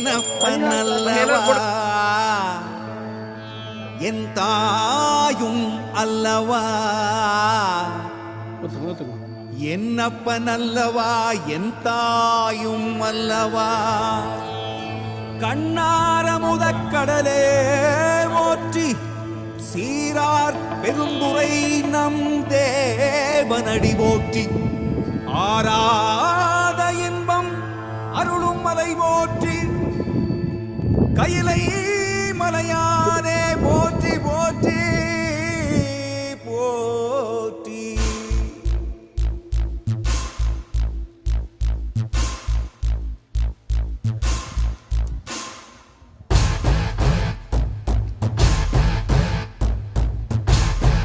என்னப்பன் அல்லவா என் தாயும் அல்லவா என்னப்பன் அல்லவா என் தாயும் அல்லவா கண்ணார முதக்கடலே போற்றி சீரார் பெருந்துரை நம் தேவனடி போற்றி ஆராத இன்பம் அருளும் மலை போற்றி கையிலை மலையா